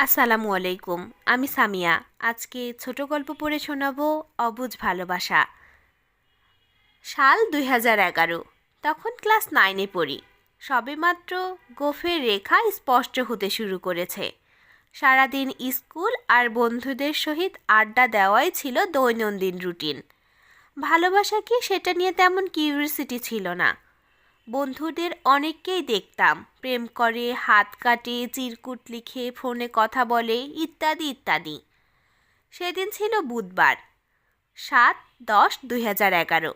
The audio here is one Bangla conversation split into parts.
আসসালামু আলাইকুম। আমি সামিয়া। আজকে ছোট গল্প পড়ে শোনাবো অবুঝ ভালোবাসা। সাল ২০১১। তখন ক্লাস 9-এ পড়ি। সবেমাত্র গোফের রেখা স্পষ্ট হতে শুরু করেছে। সারাদিন স্কুল আর বন্ধুদের সহিত আড্ডা দেওয়াই ছিল দৈনন্দিন রুটিন। ভালোবাসা কি সেটা নিয়ে তেমন কিউরিওসিটি ছিল না। বন্ধুদের অনেককেই দেখতাম প্রেম করে, হাত কাটে, চিরকুট লিখে, ফোনে কথা বলে, ইত্যাদি ইত্যাদি। সেদিন ছিল বুধবার, ৭-১০-২০১১।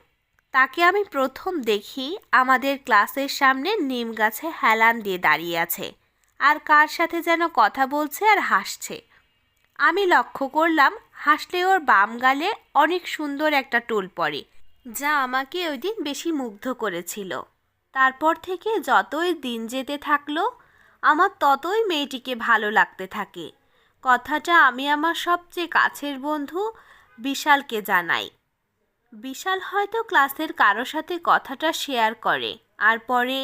তাকে আমি প্রথম দেখি আমাদের ক্লাসের সামনে নিম গাছে হেলান দিয়ে দাঁড়িয়ে আছে আর কার সাথে যেন কথা বলছে আর হাসছে। আমি লক্ষ্য করলাম হাসলে ওর বাম গালে অনেক সুন্দর একটা টোল পড়ে, যা আমাকে ওই দিন বেশি মুগ্ধ করেছিল। তারপর থেকে যতই দিন যেতে থাকলো আমার ততই মেয়েটিকে ভালো লাগতে থাকে। কথাটা আমি আমার সবচেয়ে কাছের বন্ধু বিশালকে জানাই। বিশাল হয়তো ক্লাসের কারো সাথে কথাটা শেয়ার করে, আর পরে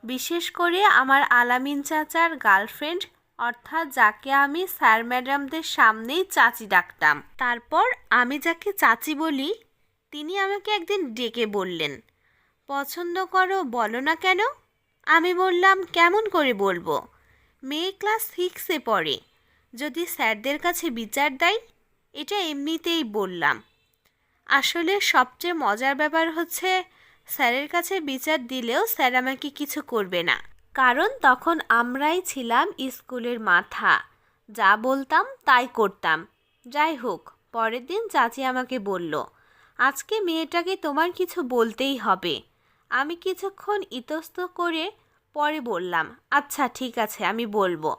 বিশেষ করে আমার আলামিন চাচার গার্লফ্রেন্ড, অর্থাৎ যাকে আমি স্যার ম্যাডামদের সামনেই চাচি ডাকতাম, তারপর আমি যাকে চাচি বলি, তিনি আমাকে একদিন ডেকে বললেন, পছন্দ করো বলো না কেন? আমি বললাম, কেমন করে বলবো? মেয়ে ক্লাস 6-এ পড়ে, যদি স্যারদের কাছে বিচার দেয়। এটা এমনিতেই বললাম। আসলে সবচেয়ে মজার ব্যাপার হচ্ছে, স্যারের কাছে বিচার দিলেও স্যার আমাকে কিছু করবে না, কারণ তখন আমরাই ছিলাম স্কুলের মাথা। যা বলতাম তাই করতাম। যাই হোক, পরের দিন চাচি আমাকে বলল, আজকে মেয়েটাকে তোমার কিছু বলতেই হবে। আমি কিছুক্ষণ ইতস্ত করে পরে বললাম, আচ্ছা ঠিক আছে, আমি বলবো।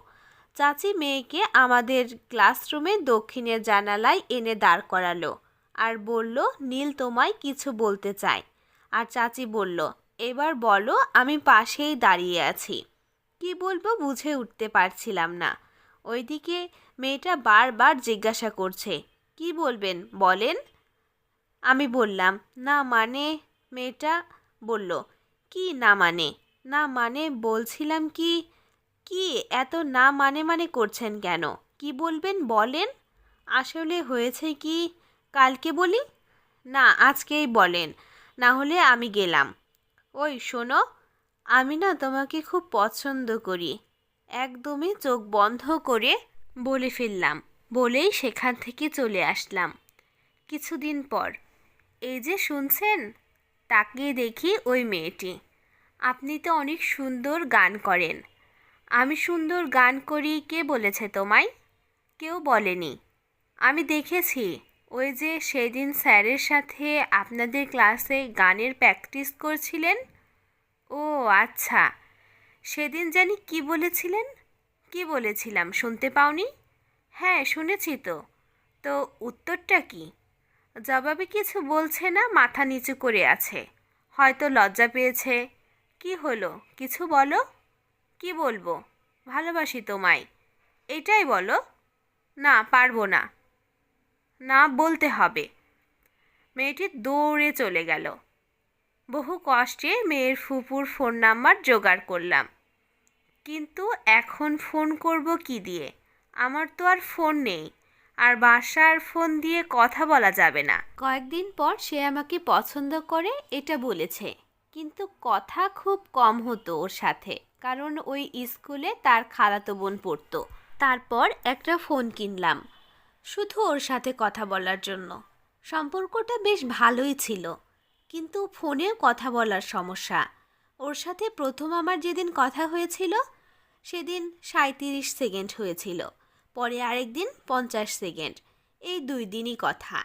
চাচি মেয়েকে আমাদের ক্লাসরুমে দক্ষিণের জানালায় এনে দাঁড় করালো আর বলল, নীল তোমায় কিছু বলতে চায়। আর চাচি বলল, এবার বলো, আমি পাশেই দাঁড়িয়ে আছি। কি বলবো বুঝে উঠতে পারছিলাম না। ওইদিকে মেয়েটা বারবার জিজ্ঞাসা করছে, কি বলবেন বলেন। আমি বললাম, না মানে। মেয়েটা বলল, কি না মানে? না মানে বলছিলাম কি। কি এত না মানে মানে করছেন কেন? কি বলবেন বলেন। আসলে হয়েছে কি, কালকে বলি? না, আজকেই বলেন, না হলে আমি গেলাম। ওই শোনো, আমি না তোমাকে খুব পছন্দ করি। একদমই চোখ বন্ধ করে বলে ফেললাম। বলেই সেখান থেকে চলে আসলাম। কিছুদিন পর, এই যে শুনছেন, তাকিয়ে দেখি ওই মেয়েটি। আপনি তো অনেক সুন্দর গান করেন। আমি সুন্দর গান করি কে বলেছে তোমায়? কেউ বলেনি। আমি দেখেছি, ওই যে সেদিন স্যারের সাথে আপনাদের ক্লাসে গানের প্র্যাকটিস করছিলেন। ও আচ্ছা, সেদিন জানি কি বলেছিলেন? কি বলেছিলাম শুনতে পাওনি? হ্যাঁ শুনেছি তো। তো উত্তরটা কি? জবাবে কিছু বলছে না, মাথা নিচু করে আছে। হয়তো লজ্জা পেয়েছে। কি হলো, কিছু বলো। কি বলবো? ভালোবাসি তোমায়, এটাই বলো। না, পারবো না। না, বলতে হবে। মেয়েটি দৌড়ে চলে গেল। বহু কষ্টে মেয়ের ফুপুর ফোন নাম্বার জোগাড় করলাম। কিন্তু এখন ফোন করব কি দিয়ে? আমার তো আর ফোন নেই, আর বাসার ফোন দিয়ে কথা বলা যাবে না। কয়েকদিন পর সে আমাকে পছন্দ করে এটা বলেছে, কিন্তু কথা খুব কম হতো ওর সাথে, কারণ ওই স্কুলে তার খালাতো বোন পড়তো। তারপর একটা ফোন কিনলাম, শুধু ওর সাথে কথা বলার জন্য। সম্পর্কটা বেশ ভালোই ছিল, কিন্তু ফোনেও কথা বলার সমস্যা। ওর সাথে প্রথম আমার যেদিন কথা হয়েছিল সেদিন 37 সেকেন্ড হয়েছিল, পরে আরেকদিন 50 সেকেন্ড। এই 2 দিনই কথা।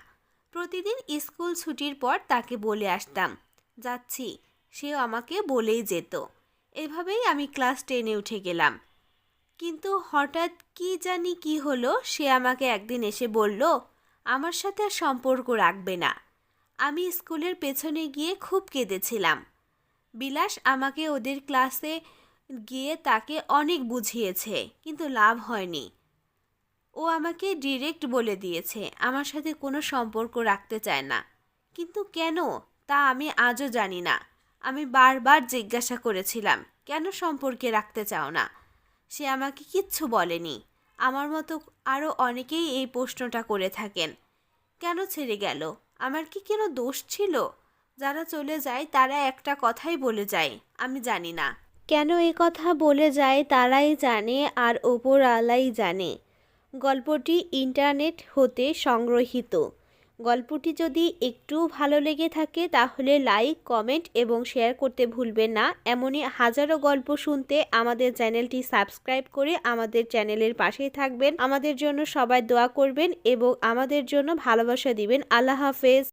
প্রতিদিন স্কুল ছুটির পর তাকে বলে আসতাম যাচ্ছি, সেও আমাকে বলেই যেত। এভাবেই আমি ক্লাস 10-এ উঠে গেলাম। কিন্তু হঠাৎ কি জানি কি হলো, সে আমাকে একদিন এসে বলল আমার সাথে আর সম্পর্ক রাখবে না। আমি স্কুলের পেছনে গিয়ে খুব কেঁদেছিলাম। বিলাস আমাকে ওদের ক্লাসে গিয়ে তাকে অনেক বুঝিয়েছে, কিন্তু লাভ হয়নি। ও আমাকে ডিরেক্ট বলে দিয়েছে আমার সাথে কোনো সম্পর্ক রাখতে চায় না। কিন্তু কেন, তা আমি আজও জানি না। আমি বারবার জিজ্ঞাসা করেছিলাম, কেন সম্পর্কে রাখতে চাও না? সে আমাকে কিচ্ছু বলেনি। আমার মতো আরও অনেকেই এই প্রশ্নটা করে থাকেন, কেন ছেড়ে গেল? আমার কি কোনো দোষ ছিল? যারা চলে যায় তারা একটা কথাই বলে যায়, আমি জানি না কেন এ কথা বলে যায়, তারাই জানে আর ওপরওয়ালাই জানে। গল্পটি ইন্টারনেট হতে সংগৃহীত। গল্পটি যদি একটু ভালো লেগে থাকে তাহলে লাইক, কমেন্ট এবং শেয়ার করতে ভুলবেন না। এমনই হাজারো গল্প শুনতে আমাদের চ্যানেলটি সাবস্ক্রাইব করে আমাদের চ্যানেলের পাশেই থাকবেন। আমাদের জন্য সবাই দোয়া করবেন এবং আমাদের জন্য ভালোবাসা দিবেন। আল্লাহ হাফেজ।